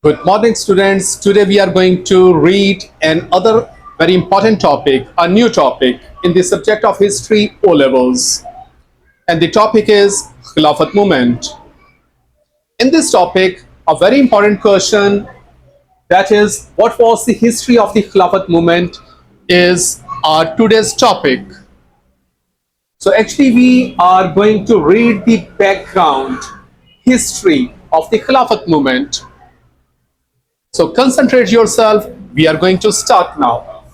Good morning, students. Today we are going to read another very important topic, a new topic in the subject of history O levels. And the topic is Khilafat Movement. In this topic, a very important question, that is, what was the history of the Khilafat Movement, is our today's topic. So actually we are going to read the background history of the Khilafat Movement. So concentrate yourself. We are going to start now.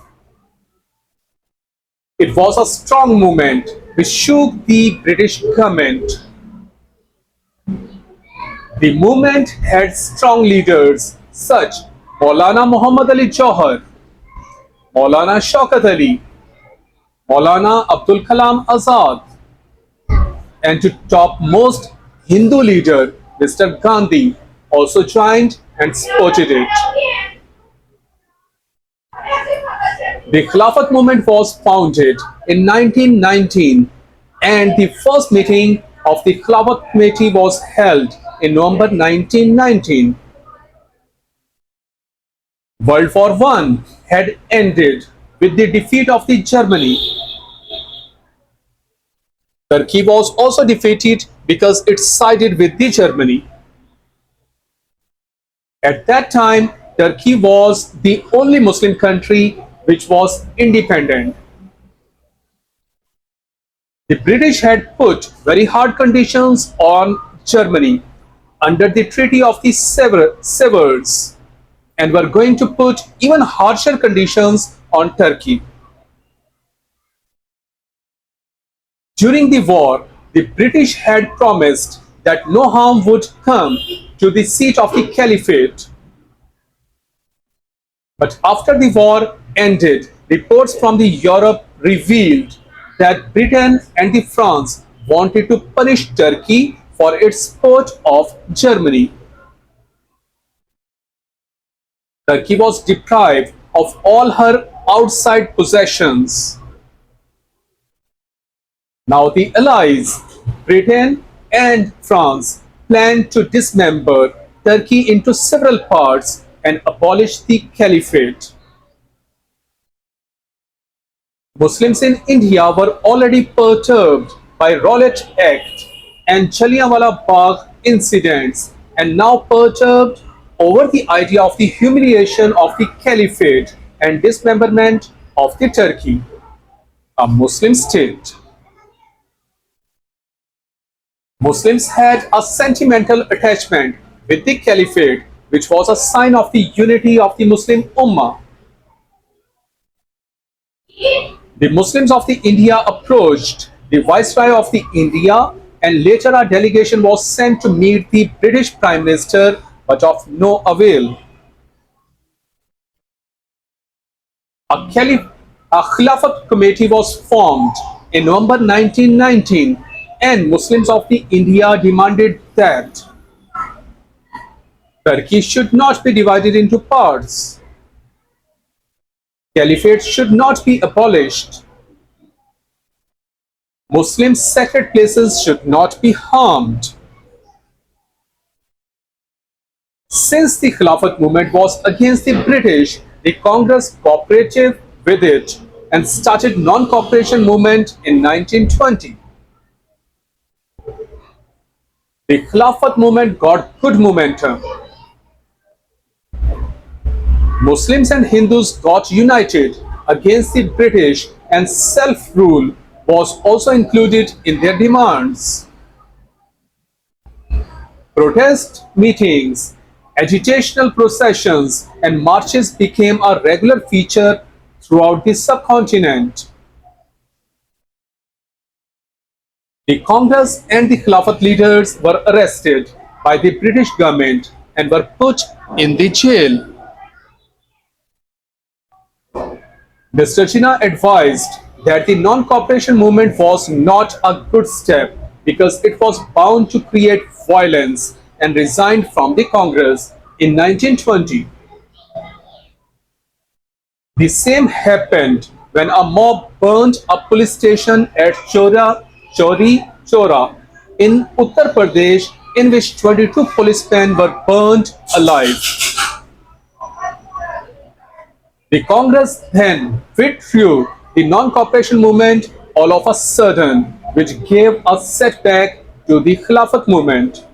It was a strong movement which shook the British government. The movement had strong leaders such Maulana Muhammad Ali Jauhar, Maulana Shaukat Ali, Maulana Abdul Kalam Azad, and to topmost Hindu leader Mr. Gandhi also joined and supported it. The Khilafat movement was founded in 1919 and the first meeting of the Khilafat Committee was held in November 1919. World War I had ended with the defeat of the Germany. Turkey was also defeated because it sided with the Germany. At that time, Turkey was the only Muslim country which was independent. The British had put very hard conditions on Germany under the Treaty of the Severs and were going to put even harsher conditions on Turkey. During the war, the British had promised that no harm would come to the seat of the Caliphate. But after the war ended, reports from the Europe revealed that Britain and the France wanted to punish Turkey for its support of Germany. Turkey was deprived of all her outside possessions. Now the Allies, Britain and France, planned to dismember Turkey into several parts and abolish the Caliphate. Muslims in India were already perturbed by Rowlatt Act and Jallianwala Bagh incidents and now perturbed over the idea of the humiliation of the Caliphate and dismemberment of the Turkey, a Muslim state. Muslims had a sentimental attachment with the Caliphate, which was a sign of the unity of the Muslim Ummah. The Muslims of the India approached the Viceroy of the India and later a delegation was sent to meet the British Prime Minister, but of no avail. A Khilafat Committee was formed in November 1919 and Muslims of the India demanded that Turkey should not be divided into parts. Caliphate should not be abolished. Muslim sacred places should not be harmed. Since the Khilafat movement was against the British, the Congress cooperated with it and started non-cooperation movement in 1920. The Khilafat movement got good momentum. Muslims and Hindus got united against the British and self-rule was also included in their demands. Protest meetings, agitational processions and marches became a regular feature throughout the subcontinent. The Congress and the Khilafat leaders were arrested by the British government and were put in the jail. Mr. Jinnah advised that the non-cooperation movement was not a good step because it was bound to create violence and resigned from the Congress in 1920. The same happened when a mob burned a police station at Chauri Chora in Uttar Pradesh, in which 22 policemen were burned alive. The Congress then withdrew the non-cooperation movement all of a sudden, which gave a setback to the Khilafat movement.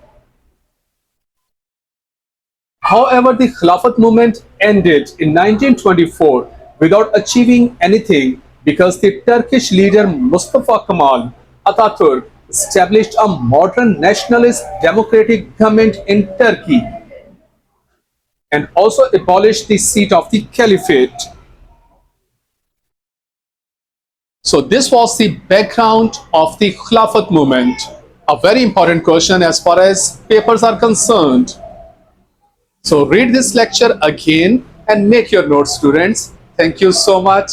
However, the Khilafat movement ended in 1924 without achieving anything because the Turkish leader Mustafa Kemal Atatürk established a modern nationalist democratic government in Turkey and also abolished the seat of the Caliphate. So this was the background of the Khilafat movement. A very important question as far as papers are concerned. So read this lecture again and make your notes, students. Thank you so much.